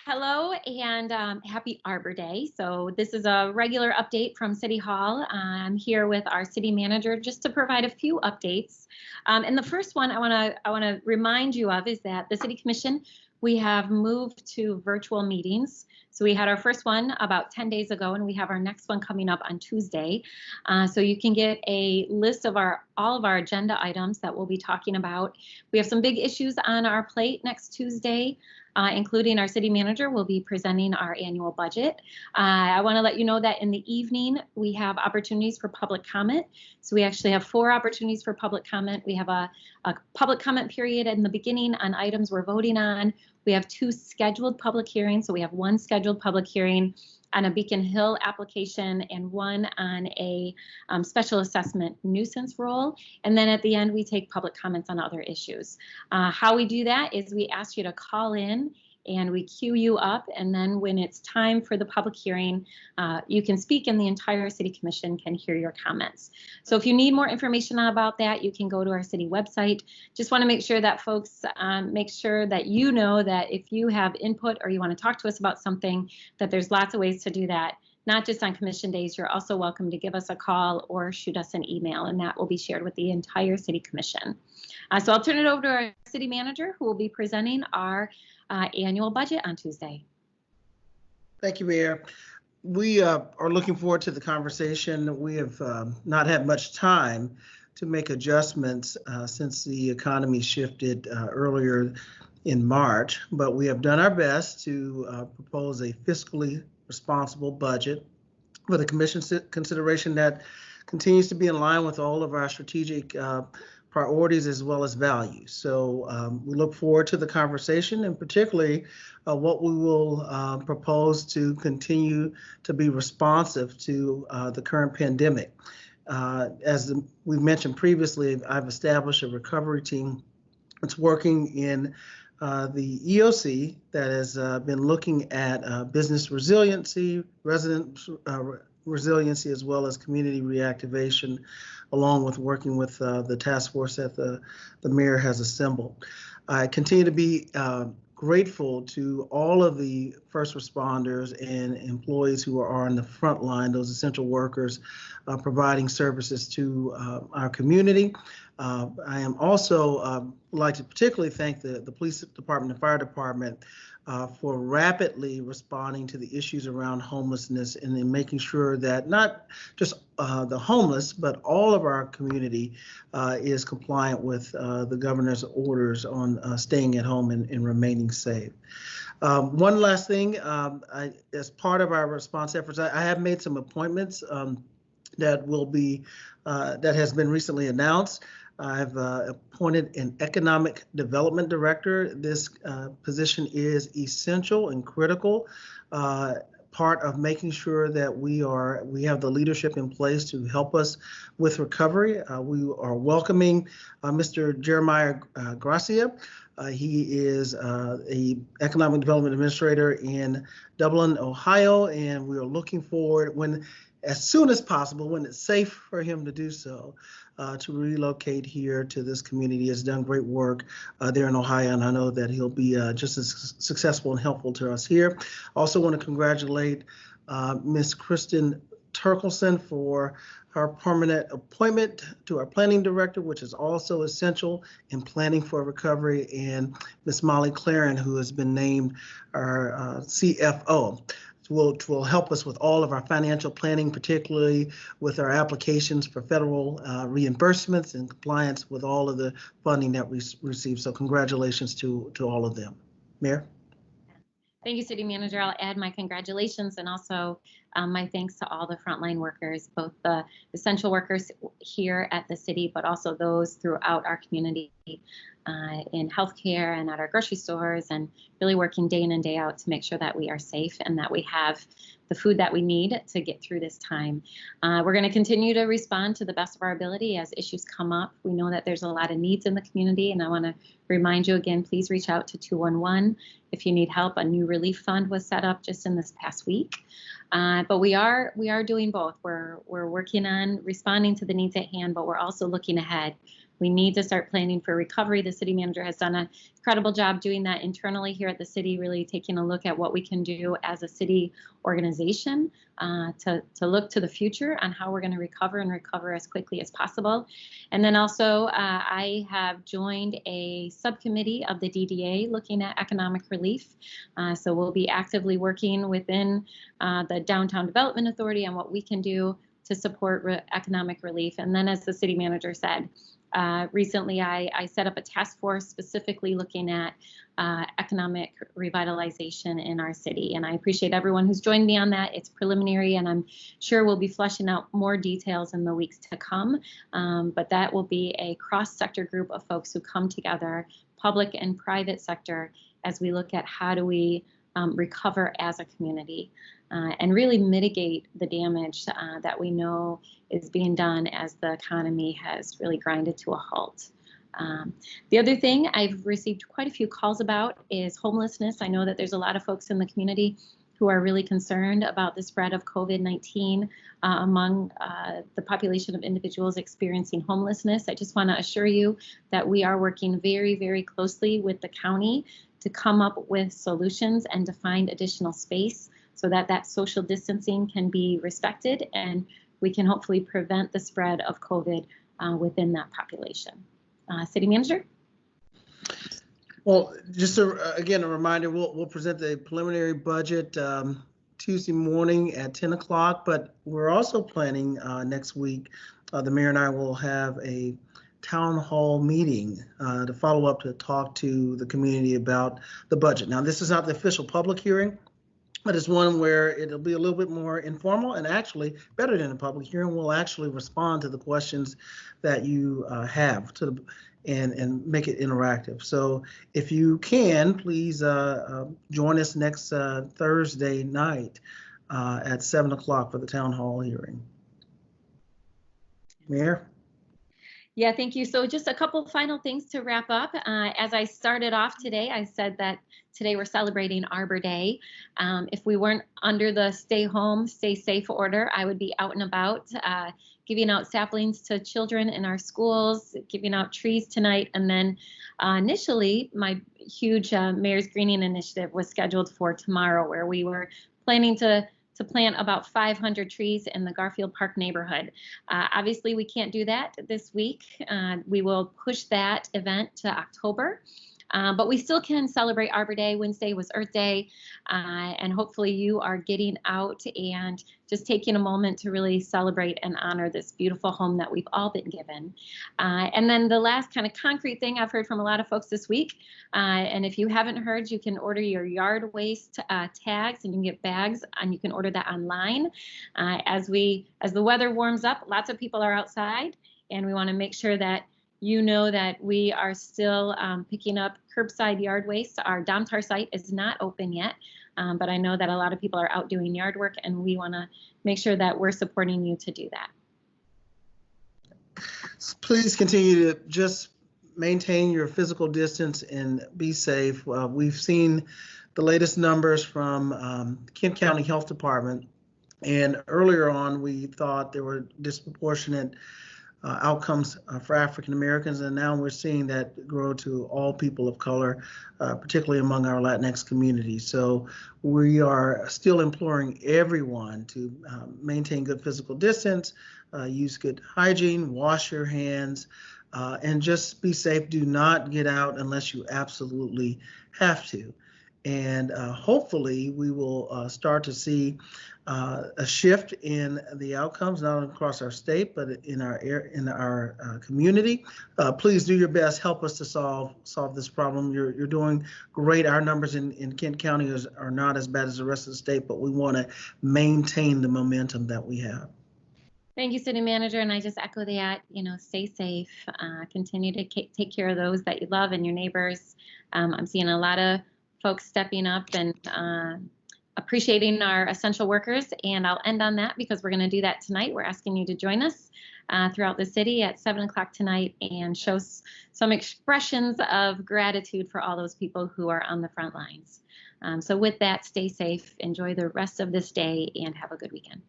Hello and happy Arbor Day. So this is a regular update from City Hall. I'm here with our city manager just to provide a few updates. And the first one I want to remind you of is that the City Commission, we have moved to virtual meetings. So we had our first one about 10 days ago, and we have our next one coming up on Tuesday. So you can get a list of all of our agenda items that we'll be talking about. We have some big issues on our plate next Tuesday. Including our city manager will be presenting our annual budget. I want to let you know that in the evening we have opportunities for public comment. So we actually have 4 opportunities for public comment. We have a public comment period in the beginning on items we're voting on. We have 2 scheduled public hearings. So we have 1 scheduled public hearing on a Beacon Hill application and 1 on a special assessment nuisance rule. And then at the end, we take public comments on other issues. How we do that is we ask you to call in and we queue you up. And then when it's time for the public hearing, you can speak and the entire City Commission can hear your comments. So if you need more information about that, you can go to our city website. Just want to make sure that folks make sure that you know that if you have input or you want to talk to us about something, that there's lots of ways to do that. Not just on commission days, you're also welcome to give us a call or shoot us an email, and that will be shared with the entire City Commission. So I'll turn it over to our city manager, who will be presenting our annual budget on Tuesday. Thank you, Mayor. We are looking forward to the conversation. We have not had much time to make adjustments since the economy shifted earlier in March, but we have done our best to propose a fiscally responsible budget for the Commission's consideration that continues to be in line with all of our strategic priorities as well as values. So we look forward to the conversation, and particularly what we will propose to continue to be responsive to the current pandemic. As we mentioned previously, I've established a recovery team that's working in the EOC that has been looking at business resiliency, resident resiliency, as well as community reactivation, along with working with the task force that the mayor has assembled. I continue to be grateful to all of the first responders and employees who are on the front line, those essential workers providing services to our community. I am also like to particularly thank the police department and fire department for rapidly responding to the issues around homelessness and in making sure that not just the homeless, but all of our community is compliant with the governor's orders on staying at home and remaining safe. One last thing, as part of our response efforts, I have made some appointments that will be that has been recently announced. I've appointed an economic development director. This position is essential and critical part of making sure that we have the leadership in place to help us with recovery. We are welcoming Mr. Jeremiah Gracia. He is a economic development administrator in Dublin, Ohio, and we are looking forward as soon as possible, when it's safe for him to do so, to relocate here to this community. He has done great work there in Ohio, and I know that he'll be just as successful and helpful to us here. Also want to congratulate Ms. Kristen Turkelson for her permanent appointment to our planning director, which is also essential in planning for recovery, and Ms. Molly Claren, who has been named our CFO. Which will help us with all of our financial planning, particularly with our applications for federal reimbursements and compliance with all of the funding that we receive. So congratulations to all of them. Mayor? Thank you, City Manager. I'll add my congratulations and also my thanks to all the frontline workers, both the essential workers here at the city, but also those throughout our community in healthcare and at our grocery stores, and really working day in and day out to make sure that we are safe and that we have the food that we need to get through this time. We're going to continue to respond to the best of our ability as issues come up. We know that there's a lot of needs in the community, and I want to remind you again, please reach out to 211 if you need help. A new relief fund was set up just in this past week. But we are doing both. We're working on responding to the needs at hand, but we're also looking ahead. We need to start planning for recovery. The city manager has done an incredible job doing that internally here at the city, really taking a look at what we can do as a city organization to look to the future on how we're going to recover as quickly as possible. And then also I have joined a subcommittee of the DDA looking at economic relief. So we'll be actively working within the Downtown Development Authority on what we can do to support economic relief. And then, as the city manager said, recently I set up a task force specifically looking at economic revitalization in our city. And I appreciate everyone who's joined me on that. It's preliminary, and I'm sure we'll be fleshing out more details in the weeks to come. But that will be a cross-sector group of folks who come together, public and private sector, as we look at how do we recover as a community and really mitigate the damage that we know is being done as the economy has really grinded to a halt. The other thing I've received quite a few calls about is homelessness. I know that there's a lot of folks in the community who are really concerned about the spread of COVID-19 among the population of individuals experiencing homelessness. I just want to assure you that we are working very, very closely with the county to come up with solutions and to find additional space so that that social distancing can be respected and we can hopefully prevent the spread of COVID within that population. City Manager? Well, just again, a reminder, we'll present the preliminary budget Tuesday morning at 10 o'clock, but we're also planning next week, the mayor and I will have a town hall meeting to follow up to talk to the community about the budget. Now, this is not the official public hearing, but it's one where it'll be a little bit more informal and actually better than a public hearing. We'll actually respond to the questions that you have and make it interactive. So if you can, please join us next Thursday night at 7 o'clock for the town hall hearing. Mayor? Yeah, thank you. So just a couple final things to wrap up. As I started off today, I said that today we're celebrating Arbor Day. If we weren't under the stay home, stay safe order, I would be out and about giving out saplings to children in our schools, giving out trees tonight. And then initially, my huge Mayor's Greening Initiative was scheduled for tomorrow, where we were planning to plant about 500 trees in the Garfield Park neighborhood. Obviously, we can't do that this week. We will push that event to October. But we still can celebrate Arbor Day. Wednesday was Earth Day, and hopefully you are getting out and just taking a moment to really celebrate and honor this beautiful home that we've all been given. And then the last kind of concrete thing I've heard from a lot of folks this week, and if you haven't heard, you can order your yard waste tags and you can get bags, and you can order that online. As the weather warms up, lots of people are outside, and we want to make sure that you know that we are still picking up curbside yard waste. Our Domtar site is not open yet, but I know that a lot of people are out doing yard work, and we want to make sure that we're supporting you to do that. Please continue to just maintain your physical distance and be safe. We've seen the latest numbers from Kent County Health Department, and earlier on we thought there were disproportionate outcomes for African Americans, and now we're seeing that grow to all people of color, particularly among our Latinx community. So we are still imploring everyone to maintain good physical distance, use good hygiene, wash your hands, and just be safe. Do not get out unless you absolutely have to. And hopefully we will start to see a shift in the outcomes, not only across our state, but in our community. Please do your best. Help us to solve this problem. You're doing great. Our numbers in Kent County are not as bad as the rest of the state, but we want to maintain the momentum that we have. Thank you, City Manager, and I just echo that, stay safe, continue to take care of those that you love and your neighbors. I'm seeing a lot of folks stepping up and appreciating our essential workers, and I'll end on that because we're going to do that tonight. We're asking you to join us throughout the city at 7 o'clock tonight and show some expressions of gratitude for all those people who are on the front lines. So with that, stay safe, enjoy the rest of this day, and have a good weekend.